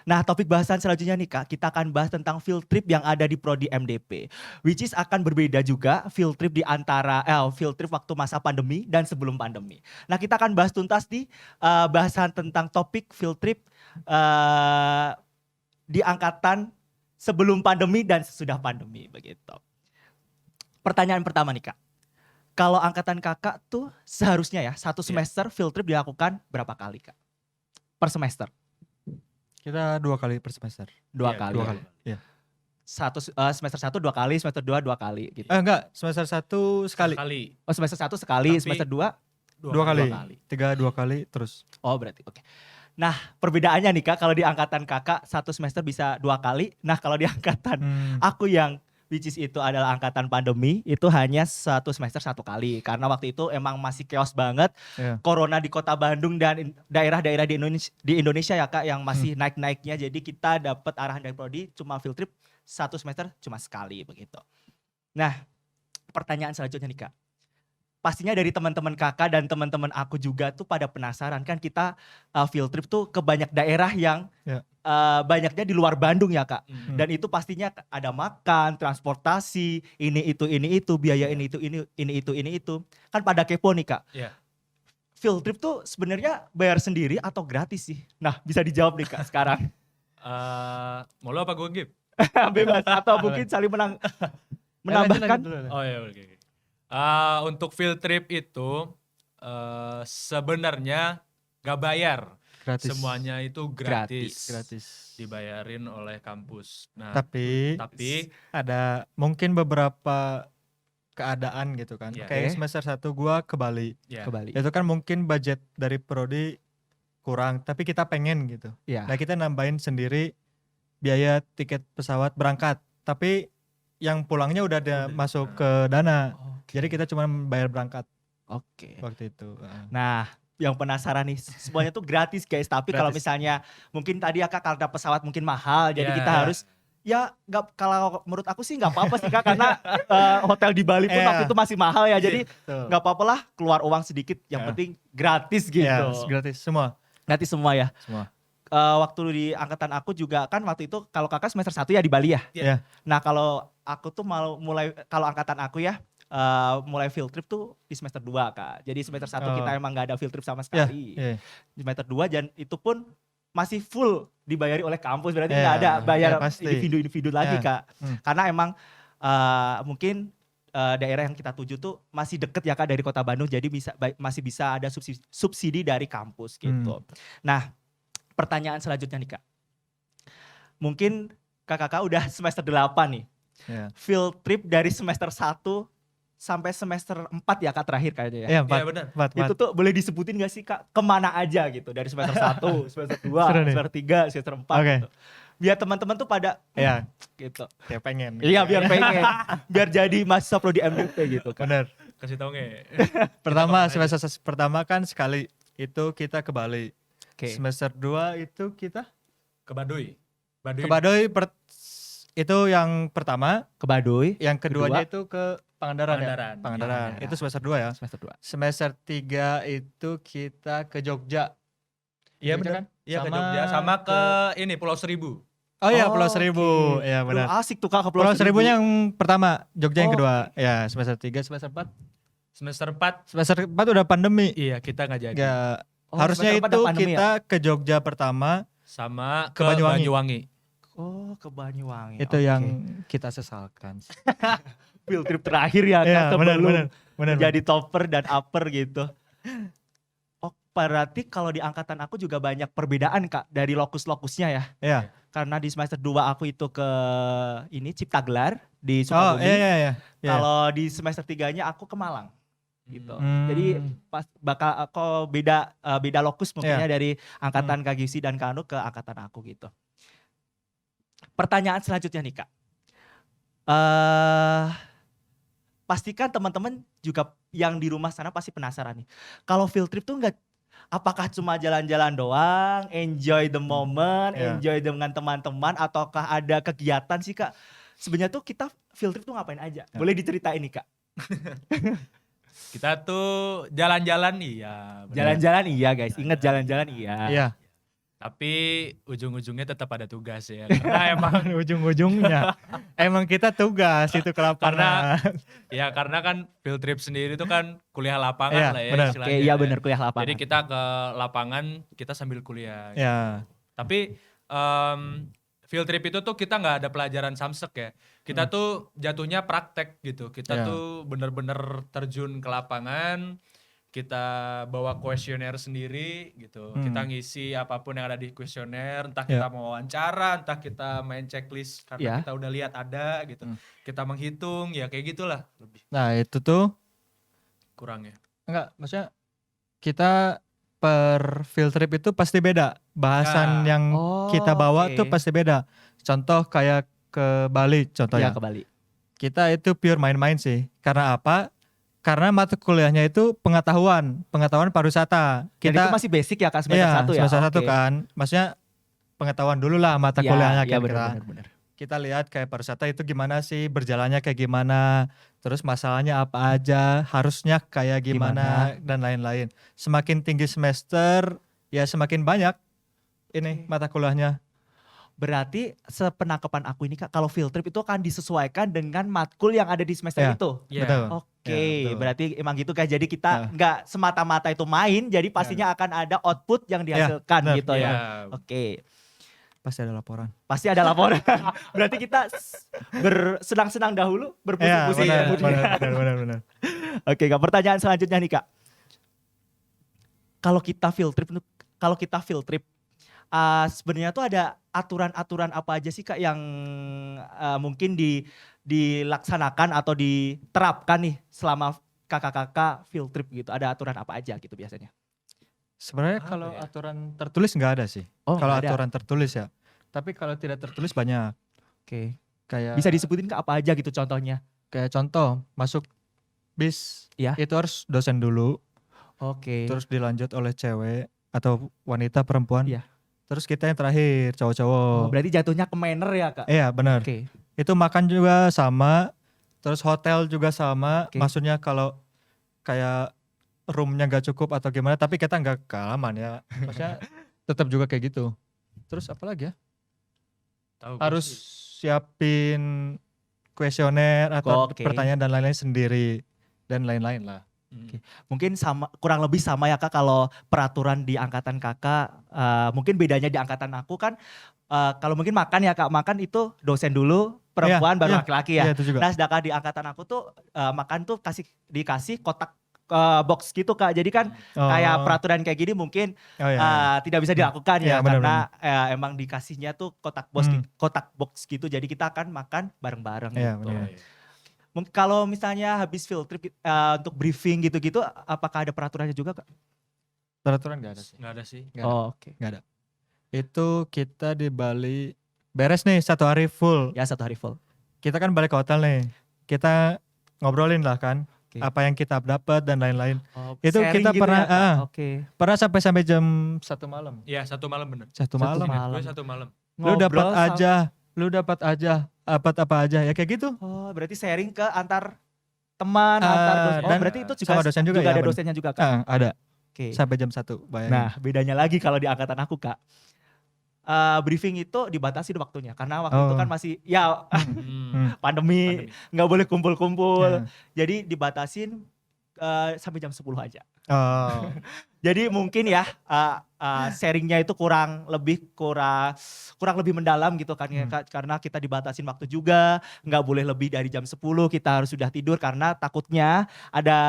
Nah, topik bahasan selanjutnya nih Kak, kita akan bahas tentang field trip yang ada di Prodi MDP. Which is akan berbeda juga field trip di antara field trip waktu masa pandemi dan sebelum pandemi. Nah, kita akan bahas tuntas di bahasan tentang topik field trip eh, di angkatan sebelum pandemi dan sesudah pandemi begitu. Pertanyaan pertama nih Kak. Kalau angkatan Kakak tuh seharusnya ya satu semester field trip dilakukan berapa kali Kak? Per semester? Kita 2 kali per semester. Dua kali. 2 kali. Iya. Semester 1 2 kali, semester 2 2 kali gitu. Enggak, semester 1 sekali. Oh, semester 1 sekali, Tapi semester 2 2 kali. dua kali. 3 2 kali terus. Oh, berarti oke. Nah, perbedaannya nih Kak, kalau di angkatan Kakak satu semester bisa 2 kali. Nah, kalau di angkatan aku yang which is itu adalah angkatan pandemi, itu hanya satu semester 1 kali. Karena waktu itu emang masih chaos banget. Iya. Corona di kota Bandung dan daerah-daerah di Indonesia ya Kak yang masih naik-naiknya. Jadi kita dapat arahan dari Prodi cuma field trip satu semester cuma sekali begitu. Nah, pertanyaan selanjutnya nih Kak. Pastinya dari teman-teman Kakak dan teman-teman aku juga tuh pada penasaran kan kita field trip tuh ke banyak daerah yang Ya. banyaknya di luar Bandung ya Kak. Hmm. Dan itu pastinya ada makan, transportasi, ini itu, biaya ini itu. Kan pada kepo nih Kak. Iya. Field trip tuh sebenarnya bayar sendiri atau gratis sih? Nah, bisa dijawab nih Kak sekarang. Mau lo apa gue Gip? Bebas atau mungkin saling menambahkan. Oh ya oke. Untuk field trip itu sebenarnya gak bayar. Gratis. Semuanya itu gratis. Gratis. Dibayarin oleh kampus. Nah, Tapi ada mungkin beberapa keadaan gitu kan. Iya. Kayak semester 1 gua ke Bali. ya. Ke Bali. Itu kan mungkin budget dari prodi kurang, tapi kita pengen gitu. Iya. Nah, kita nambahin sendiri biaya tiket pesawat berangkat. Tapi yang pulangnya udah ada masuk ke dana. Jadi kita cuma bayar berangkat Oke. waktu itu. Nah, yang penasaran nih, semuanya tuh gratis guys. Tapi kalau Gratis. misalnya mungkin tadi ya Kak karena pesawat mungkin mahal, jadi Ya, kita ya. harus ya nggak, kalau menurut aku sih nggak apa-apa sih Kak karena hotel di Bali pun Iya. waktu itu masih mahal ya. Jadi Betul. nggak apa-apa lah keluar uang sedikit, yang Ya. penting gratis gitu. Ya, gratis semua. Gratis semua ya. Semua. Waktu di angkatan aku juga kan waktu itu kalau Kakak semester 1 ya di Bali ya. Iya. Ya. Nah, kalau aku tuh kalau angkatan aku ya mulai field trip tuh di semester 2 Kak. Jadi semester 1 kita emang gak ada field trip sama Ya, sekali. ya. Di semester 2 dan itu pun masih full dibayari oleh kampus. Berarti Ya, nggak ada bayar ya, pasti. individu-individu lagi Ya. Kak. Hmm. Karena emang mungkin daerah yang kita tuju tuh masih deket ya Kak dari kota Bandung. Jadi masih bisa ada subsidi dari kampus gitu. Nah, pertanyaan selanjutnya nih Kak. Mungkin kakak udah semester 8 nih. Ya. Field trip dari semester 1 sampai semester 4 ya Kak terakhir kayaknya ya. Ya, Iya benar. Itu tuh boleh disebutin gak sih Kak kemana aja gitu. Dari semester 1, semester 2, Seru nih. semester 3, semester 4 Oke. gitu. Biar teman-teman tuh pada Ya, gitu. kayak pengen. Iya biar pengen. Biar jadi mahasiswa prodi MDP gitu kan. Bener. Kasih tau nge. Pertama, Kita kemana semester pertama kan sekali. Itu kita ke Bali. Oke. Semester 2 itu kita Ke Baduy. ke Baduy. Itu yang pertama. Ke Baduy. Yang keduanya Kedua. itu ke Pangandaran. Pangandaran. Ya? Pangandaran. Pangandaran. Itu semester 2 ya. Semester 2. Semester 3 itu kita ke Jogja. Iya Jogja beneran. Iya ke sama Jogja sama ke ke- ini Pulau Seribu. Oh iya, Oh, Pulau Seribu. oke. Ya Duh, benar. asik tuh Kak ke Pulau Seribu yang pertama, Jogja yang Oh, kedua. Ya, semester 3, semester 4. Semester 4 Semester 4 udah pandemi. iya kita nggak jadi. Enggak. Oh, Harusnya semester 4 itu ada pandemi kita ke Jogja pertama, Sama Ke ke Banyuwangi. Banyuwangi. Oh ke Banyuwangi. itu Oke. yang kita sesalkan. field trip terakhir ya Kak Iya, benar, sebelum benar. jadi topper dan upper gitu. Oh berarti kalau di angkatan aku juga banyak perbedaan Kak dari lokus-lokusnya ya. Iya. Karena di semester 2 aku itu ke ini Ciptagelar di Oh, Sukabumi. iya. Kalau di semester 3-nya aku ke Malang gitu. Hmm. Jadi pas bakal kok beda lokus mungkinnya Iya. dari angkatan Kak Gisi dan Kak Anu ke angkatan aku gitu. Pertanyaan selanjutnya nih Kak. Pastikan teman-teman juga yang di rumah sana pasti penasaran nih. Kalau field trip tuh apakah cuma jalan-jalan doang, enjoy the moment, Iya. enjoy dengan teman-teman, ataukah ada kegiatan sih Kak? Sebenarnya tuh kita field trip tuh ngapain aja? Boleh diceritain nih Kak? Kita tuh jalan-jalan iya. benar. Jalan-jalan iya guys, ingat jalan-jalan iya. Iya. Tapi ujung-ujungnya tetap ada tugas ya. Karena emang Ujung-ujungnya emang kita tugas itu ke lapangan. karena kan field trip sendiri itu kan kuliah Iya, lapangan lah ya benar. istilahnya. Oke, iya bener kuliah Jadi lapangan. kita ke lapangan kita sambil kuliah. Gitu. Ya. Tapi field trip itu tuh kita nggak ada pelajaran samsek ya. Kita tuh jatuhnya praktek gitu. Kita Iya. tuh bener-bener terjun ke lapangan. Kita bawa kuesioner sendiri gitu. Kita ngisi apapun yang ada di kuesioner. Entah kita mau wawancara, entah kita main checklist karena Iya. kita udah lihat ada gitu. Kita menghitung ya kayak gitulah lebih Nah itu tuh kurangnya. enggak, maksudnya kita per field trip itu pasti beda. Bahasan Ya. yang kita bawa oke. tuh pasti beda. Contoh kayak ke Bali Iya, contohnya. ke Bali. Kita itu pure main-main sih. Karena apa? Karena mata kuliahnya itu pengetahuan pariwisata. Dan itu Kita masih basic ya Kak, semester iya, 1 ya? semester 1 Oke. kan. Maksudnya pengetahuan dulu lah mata Iya, kuliahnya iya kan kita. bener. Kita lihat kayak pariwisata itu gimana sih, berjalannya kayak gimana, terus masalahnya apa aja, harusnya kayak gimana, dan lain-lain. Semakin tinggi semester, ya semakin banyak ini mata kuliahnya. Berarti sepenangkapan aku ini Kak, kalau field trip itu akan disesuaikan dengan matkul yang ada di semester Iya. itu? Iya. Betul. Oke, Ya, betul. berarti emang gitu Kak. Jadi kita nggak semata-mata itu main, jadi pastinya akan ada output yang dihasilkan benar. gitu Iya. ya. Oke, Pasti ada laporan. pasti ada laporan. Berarti kita bersenang-senang dahulu, Iya, berpusing-pusing benar, kemudian. benar. Oke Kak, pertanyaan selanjutnya nih Kak. Kalau kita field trip, sebenarnya tuh ada aturan-aturan apa aja sih Kak yang mungkin dilaksanakan atau diterapkan nih selama kakak-kakak field trip gitu? Ada aturan apa aja gitu biasanya? Sebenarnya Apa kalau ya? aturan tertulis nggak ada sih. Oh, Kalau nggak ada. aturan tertulis ya. Tapi kalau tidak tertulis banyak. Oke. Kayak Bisa disebutin Kak apa aja gitu contohnya? kayak contoh masuk bis Iya. itu harus dosen dulu, Oke. terus dilanjut oleh cewek atau wanita perempuan. Iya. Terus kita yang terakhir cowok-cowok. Oh, berarti jatuhnya ke manner ya Kak? Iya benar. Oke. Itu makan juga sama, terus hotel juga sama. Oke. Maksudnya kalau kayak roomnya gak cukup atau gimana, tapi kita nggak kealaman ya. Maksudnya tetap juga kayak gitu. Terus apa lagi ya? Tahu gue Harus sih. siapin kuesioner atau Oke. pertanyaan dan lain-lain sendiri dan lain-lain lah. Mungkin kurang lebih sama ya Kak kalau peraturan di angkatan Kakak. Mungkin bedanya di angkatan aku kan kalau mungkin makan ya Kak, makan itu dosen dulu, perempuan baru Iya, laki-laki ya. Iya itu juga. Nah sedangkan di angkatan aku tuh makan tuh dikasih kotak box gitu Kak. Jadi kan kayak peraturan kayak gini mungkin Oh, iya. tidak bisa dilakukan Iya, ya benar, karena emang dikasihnya tuh kotak box gitu. Jadi kita akan makan bareng-bareng Iya, gitu. benar. Kalau misalnya habis field trip untuk briefing gitu-gitu, apakah ada peraturannya juga Kak? Peraturan nggak ada sih. Nggak ada sih. Nggak ada. Oke. Nggak ada. Itu kita di Bali beres nih 1 hari full. Ya 1 hari full. Kita kan balik ke hotel nih. Kita ngobrolin lah kan. Oke. Apa yang kita dapat dan lain-lain. Itu Sharing kita gitu pernah, ya, Kak? Oke. Pernah sampai jam 1 malam. Iya 1 malam bener. 1 malam. malam. Gue 1 malam. Lu dapat Ngobrol aja, apa aja. Ya kayak gitu. Oh, berarti sharing ke antar teman, antar dosen. Oh, dan berarti itu juga sama dosen juga ya, ada bener. dosennya juga Kak. Ada. Oke. Sampai jam 1, bayangin. Nah, bedanya lagi kalau di angkatan aku Kak. Briefing itu dibatasi waktunya karena waktu itu kan masih ya pandemi, nggak boleh kumpul-kumpul. Ya. Jadi dibatasin sampai jam 10 aja. Oh. Jadi mungkin ya sharingnya itu kurang lebih mendalam gitu kan ya, karena kita dibatasin waktu juga, nggak boleh lebih dari jam 10 kita harus sudah tidur karena takutnya ada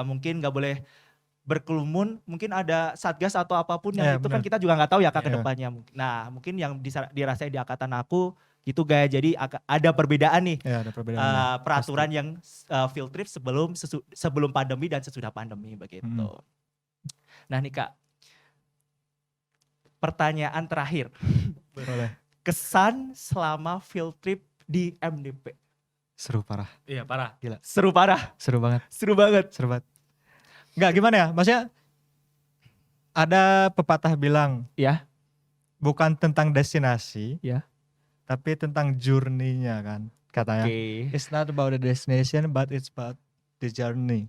mungkin nggak boleh berkerumun, mungkin ada satgas atau apapun yang itu kan kita juga nggak tahu ya Kak ke depannya. Nah mungkin yang dirasain di angkatan aku gitu guys, jadi ada perbedaan nih. Ya, ada perbedaan. Peraturan yang field trip sebelum pandemi dan sesudah pandemi begitu. Nah nih Kak, pertanyaan terakhir. Boleh. Kesan selama field trip di MDP. Seru parah. Iya parah. Gila. Seru parah. Seru banget. Seru banget. Seru banget. Enggak gimana ya, maksudnya ada pepatah bilang, Ya. bukan tentang destinasi, Ya. tapi tentang journey-nya kan katanya. Oke. It's not about the destination, but it's about the journey.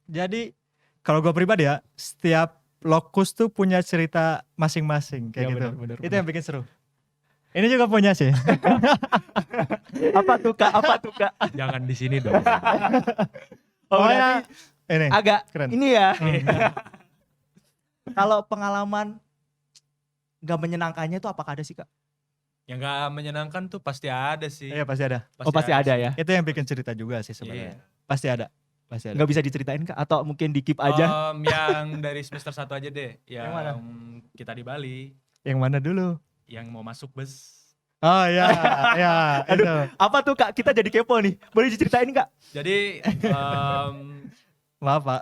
Jadi kalau gue pribadi ya, setiap lokus tuh punya cerita masing-masing kayak Ya, gitu. benar, Itu yang bikin seru. Ini juga punya sih. Apa tuh Kak? Apa tuh Kak? Jangan di sini dong. Oh, Pokoknya berarti ini. agak keren. ini ya. Kalau pengalaman nggak menyenangkannya itu apakah ada sih Kak? Yang gak menyenangkan tuh pasti ada sih. Iya pasti ada. Pasti ada sih. ya. Itu yang bikin cerita juga sih sebenarnya. Pasti ada. Pasti ada. Nggak bisa diceritain Kak? Atau mungkin di keep aja? Yang dari semester 1 aja deh. Yang mana? kita di Bali. Yang mana dulu? Yang mau masuk bus. Oh ya, ya itu. Apa tuh Kak? Kita jadi kepo nih. Boleh diceritain Kak? Jadi Maaf Pak.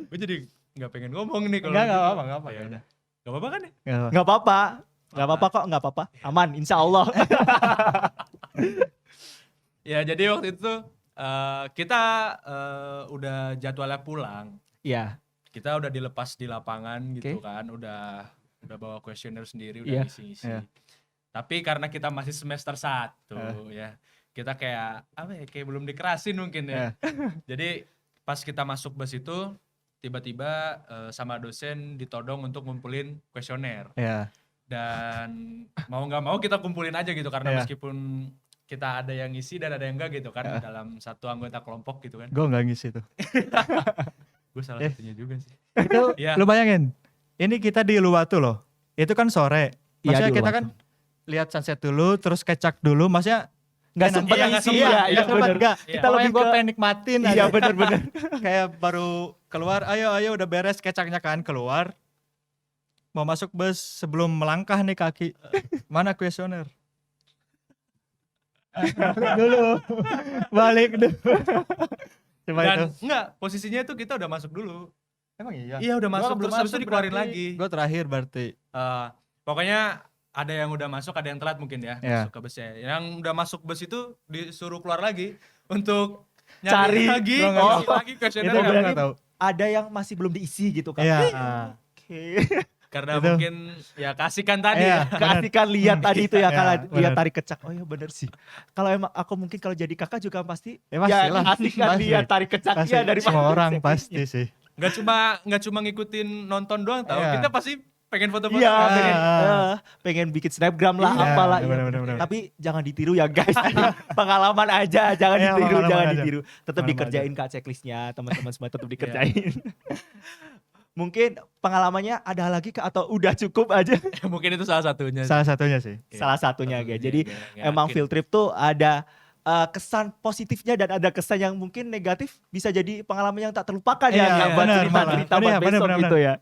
gue jadi gak pengen ngomong nih kalau Enggak gitu. apa-apa, enggak apa-apa. Ya udah. Gak apa-apa kan ya? Nggak apa. Nggak apa-apa. Nggak apa-apa kok. Nggak apa-apa. Aman. Insya Allah. Ya jadi waktu itu kita udah jadwalnya pulang. Iya. Kita udah dilepas di lapangan gitu Oke. kan. Udah bawa kuesioner sendiri, Iya. udah ngisi-ngisi. Iya. Tapi karena kita masih semester 1 ya. Kita kayak apa ya, kayak belum dikerasin mungkin ya. Jadi pas kita masuk bus itu tiba-tiba sama dosen ditodong untuk ngumpulin kuesioner. Ya. Dan mau nggak mau kita kumpulin aja gitu karena Iya. meskipun kita ada yang ngisi dan ada yang enggak gitu kan dalam satu anggota kelompok gitu kan. Gue nggak ngisi tuh. Gue salah satunya juga sih. Itu Iya. lu bayangin. Ini kita di Uluwatu loh. Itu kan sore. Iya, Maksudnya di kita Uluwatu. kan lihat sunset dulu, terus kecak dulu. Maksudnya Nggak Iya, sempet iya, nggak ngisi sempet. ya. Iya, Iya sempet bener. nggak. Iya. Kita lebih gue ke. pengen nikmatin Iya aja. bener-bener. Kayak baru keluar, ayo udah beres kecaknya kan keluar. Mau masuk bus sebelum melangkah nih kaki. Mana kuesioner? Dulu. Balik dulu. Coba itu. Dan enggak, posisinya itu kita udah masuk dulu. Emang iya? Iya udah Gua masuk belum terus habis itu dikeluarin berarti. lagi. Gue terakhir berarti. Pokoknya ada yang udah masuk, ada yang telat mungkin ya Iya. masuk ke busnya. Yang udah masuk bus itu disuruh keluar lagi untuk Cari. nyari lagi, Gua nggak ngisi tahu. lagi kuesioner. Itu gue berarti- nggak tahu. Ada yang masih belum diisi gitu kan. Iya. Oke. Karena Itu. mungkin ya kasihkan tadi Iya. ya. Keasikan lihat tadi itu ya, Iya, kalau lihat bener. tarik kecak. Oh iya bener sih. Kalau emang aku mungkin kalau jadi kakak juga pasti Ya, pastilah. asik kan Pasti. lihat tarik kecaknya Pasti dari semua orang pasti sih. Nggak cuma ngikutin nonton doang tau. Iya. Kita pasti pengen foto-foto. Iya, kan. pengen, Ah. pengen bikin snapgram lah, Iya, apalah. Iya. bener-bener. Tapi jangan ditiru ya guys. Pengalaman aja, jangan Iya, ditiru, pengalaman jangan aja. ditiru. Tetap Pengalaman dikerjain Kak checklistnya, teman-teman semua tetap dikerjain. Mungkin pengalamannya ada lagi Kak atau udah cukup aja? Mungkin itu salah satunya. Salah satunya sih. Salah satunya guys. Jadi Yang emang yakin. field trip tuh ada kesan positifnya dan ada kesan yang mungkin negatif, bisa jadi pengalaman yang tak terlupakan Iya, ya Kak, buat benar, cerita-cerita malah. buat Iya, besok benar, gitu ya.